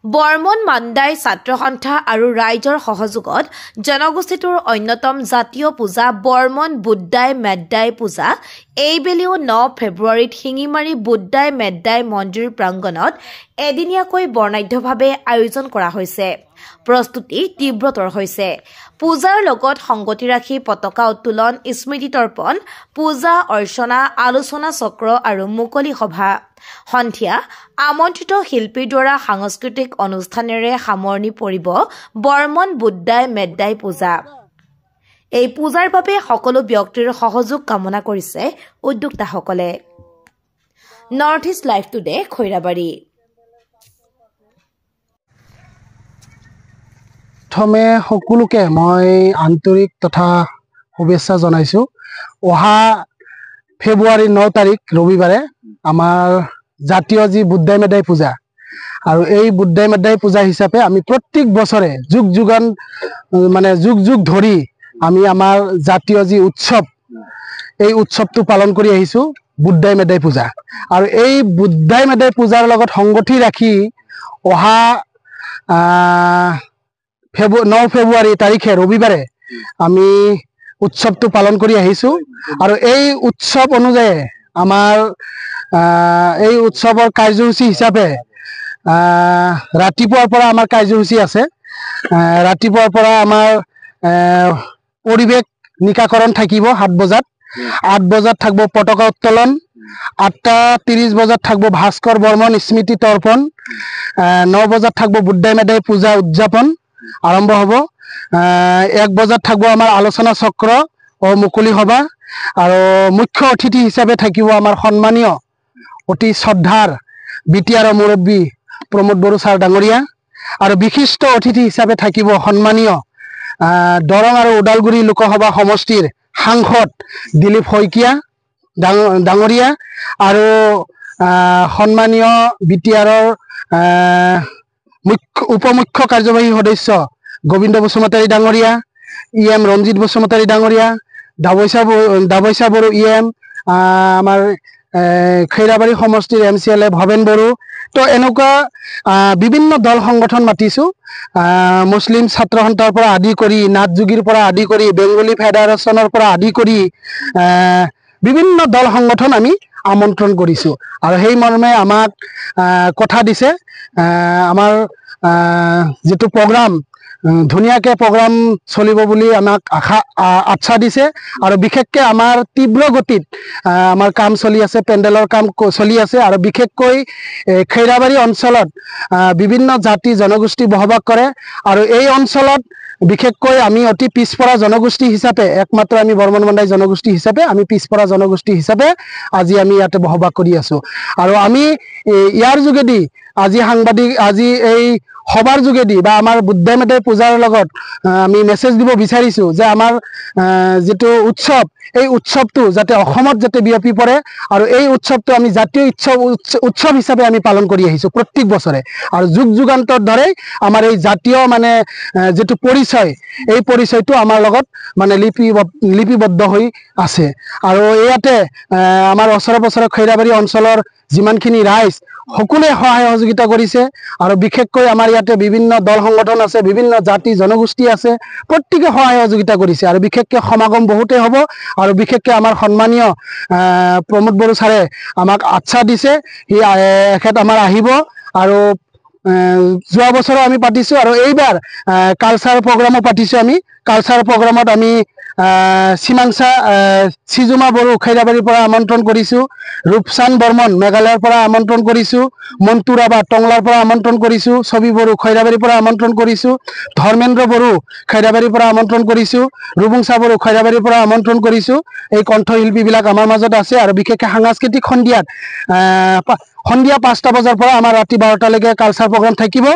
বৰ্মন মাণ্ডাই ছাত্ৰ সন্থা আৰু ৰাইজৰ সহযোগত জনগোষ্ঠীটোৰ অন্যতম জাতীয় পূজা বৰ্মন বুদ্ধাই মেদ্দাই পূজা এইবেলিও 9 ফেব্ৰুৱাৰীত শিঙিমাৰী বুদ্ধাই মেদ্দাই মন্দিৰ প্ৰাংগণত এদিনীয়াকৈ বৰ্ণাঢ্যভাৱে আয়োজন কৰা হৈছে। প্ৰস্তুতি তীব্ৰতৰ হৈছে। পূজাৰ লগত সংগতি ৰাখি পতাকা উত্তোলন, স্মৃতি তৰ্পণ, পূজা অৰ্চনা, আলোচনা চক্ৰ আৰু মুকলি সভা। সন্ধিয়া আমন্ত্ৰিত শিল্পীৰ দ্বাৰা সাংস্কৃতিক অনুষ্ঠানেৰে সামৰণি পৰিব বৰ্মন বুদ্ধাই মেদ্দাই পূজা। এই পূজাৰ বাবে সকলো ব্যক্তিৰ সহযোগ কামনা কৰিছে উদ্যোক্তাসকলে। North east live today Khoirabari. প্ৰথমে সকলোকে মই আন্তৰিক তথা শুভেচ্ছা জনাইছো। অহা ফেব্ৰুৱাৰী 9 তাৰিখ ৰবিবাৰে আমাৰ জাতীয় যি বুদ্ধাই মেদ্দাই পূজা, আৰু এই বুদ্ধাই মেদ্দাই পূজা হিচাপে আমি প্ৰত্যেক বছৰে যুগ যুগ ধৰি আমি আমাৰ জাতীয় যি উৎসৱ, এই উৎসৱটো পালন কৰি আহিছো বুদ্ধাই মেদ্দাই পূজা। আৰু এই বুদ্ধাই মেদ্দাই পূজাৰ লগত সংগতি ৰাখি অহা 9 ফেব্ৰুৱাৰী তাৰিখে ৰবিবাৰে আমি উৎসৱটো পালন কৰি আহিছো। আৰু এই উৎসৱ অনুযায়ী আমাৰ এই উৎসৱৰ কাৰ্যসূচী হিচাপে ৰাতিপুৱাৰ পৰা আমাৰ কাৰ্যসূচী আছে। ৰাতিপুৱাৰ পৰা আমাৰ পৰিৱেশ নিকাকৰণ থাকিব 7 বজাত। 8 বজাত থাকিব পতাকা উত্তোলন। 8:30 বজাত থাকিব ভাস্কৰ বৰ্মন স্মৃতি তৰ্পণ। 9 বজাত থাকিব বুদ্ধাই মেদ্দাই পূজা উদযাপন আৰম্ভ হ'ব। 1 বজাত থাকিব আমাৰ আলোচনা চক্ৰ ও মুকলি সভা। আৰু মুখ্য অতিথি হিচাপে থাকিব আমাৰ সন্মানীয় অতি শ্ৰদ্ধাৰ বিটিআৰ মুৰব্বী প্ৰমোদ বড়ো ছাৰ ডাঙৰীয়া। আৰু বিশিষ্ট অতিথি হিচাপে থাকিব সন্মানীয় দৰং আৰু ওদালগুৰি লোকসভা সমষ্টিৰ সাংসদ দিলীপ শইকীয়া ডাঙৰীয়া। আৰু সন্মানীয় বিটিআৰৰ উপমুখ্য কাৰ্যবাহী সদস্য গোবিন্দ বসুমতাৰী ডাঙৰীয়া, EM ৰঞ্জিত বসুমতাৰী ডাঙৰীয়া, দাবৈচা বড়ো EM, আমাৰ খৈৰাবাৰী সমষ্টিৰ MCLA ভৱেন বড়ো। তো এনেকুৱা বিভিন্ন দল সংগঠন মাতিছোঁ। মুছলিম ছাত্ৰ সন্থাৰ পৰা আদি কৰি, নাথ যোগীৰ পৰা আদি কৰি, বেংগলী ফেডাৰেশ্যনৰ পৰা আদি কৰি বিভিন্ন দল সংগঠন আমি আমন্ত্ৰণ কৰিছোঁ। আৰু সেই মৰ্মে আমাক কথা দিছে আমাৰ যিটো প্ৰগ্ৰাম, ধুনীয়াকৈ প্ৰগ্ৰাম চলিব বুলি আমাক আশ্বাস দিছে। আৰু বিশেষকৈ আমাৰ তীব্ৰ গতিত আমাৰ কাম চলি আছে, পেণ্ডেলৰ কাম চলি আছে। আৰু বিশেষকৈ খৈৰাবাৰী অঞ্চলত বিভিন্ন জাতি জনগোষ্ঠী বসবাস কৰে। আৰু এই অঞ্চলত বিশেষকৈ আমি অতি পিছপৰা জনগোষ্ঠী হিচাপে, একমাত্ৰ আমি বৰ্মন মাণ্ডাই জনগোষ্ঠী হিচাপে, আমি পিছপৰা জনগোষ্ঠী হিচাপে আজি আমি ইয়াতে বসবাস কৰি আছোঁ। আৰু আমি ইয়াৰ যোগেদি আজি এই সভাৰ যোগেদি বা আমাৰ বুদ্ধাই মেদ্দাই পূজাৰ লগত আমি মেছেজ দিব বিচাৰিছোঁ যে আমাৰ যিটো উৎসৱ, এই উৎসৱটো যাতে অসমত যাতে বিয়পি পৰে। আৰু এই উৎসৱটো আমি জাতীয় উৎসৱ হিচাপে আমি পালন কৰি আহিছোঁ প্ৰত্যেক বছৰে। আৰু যুগান্তৰ ধৰে আমাৰ এই জাতীয় যিটো পৰিচয়, এই পৰিচয়টো আমাৰ লগত লিপিবদ্ধ হৈ আছে। আৰু ইয়াতে আমাৰ ওচৰে পাঁজৰে খৈৰাবাৰী অঞ্চলৰ যিমানখিনি ৰাইজ সকলোৱে সহায় সহযোগিতা কৰিছে। আৰু বিশেষকৈ আমাৰ ইয়াতে বিভিন্ন দল সংগঠন আছে, বিভিন্ন জাতি জনগোষ্ঠী আছে, প্ৰত্যেকে সহায় সহযোগিতা কৰিছে। আৰু বিশেষকৈ সমাগম বহুতেই হ'ব। আৰু বিশেষকৈ আমাৰ সন্মানীয় প্ৰমোদ বড়ো ছাৰে আমাক আশ্বাস দিছে, এখেত আমাৰ আহিব। আৰু যোৱা বছৰো আমি পাতিছোঁ, আৰু এইবাৰ কালচাৰ প্ৰগ্ৰামো পাতিছোঁ। আমি কালচাৰ প্ৰগ্ৰামত আমি সীমাংসা সিজুমা বড়ো খৈৰাবাৰীৰ পৰা আমন্ত্ৰণ কৰিছোঁ, ৰূপচান বৰ্মন মেঘালয়ৰ পৰা আমন্ত্ৰণ কৰিছোঁ, মন্টু ৰাভা টংলাৰ পৰা আমন্ত্ৰণ কৰিছোঁ, ছবি বড়ো খৈৰাবাৰীৰ পৰা আমন্ত্ৰণ কৰিছোঁ, ধৰ্মেন্দ্ৰ বড়ো খৈৰাবাৰীৰ পৰা আমন্ত্ৰণ কৰিছোঁ, ৰুবুংচা বড়ো খৈৰাবাৰীৰ পৰা আমন্ত্ৰণ কৰিছোঁ। এই কণ্ঠশিল্পীবিলাক আমাৰ মাজত আছে। আৰু বিশেষকৈ সাংস্কৃতিক সন্ধিয়া 5টা বজাৰ পৰা আমাৰ ৰাতি 12টালৈকে কালচাৰ প্ৰগ্ৰাম থাকিব।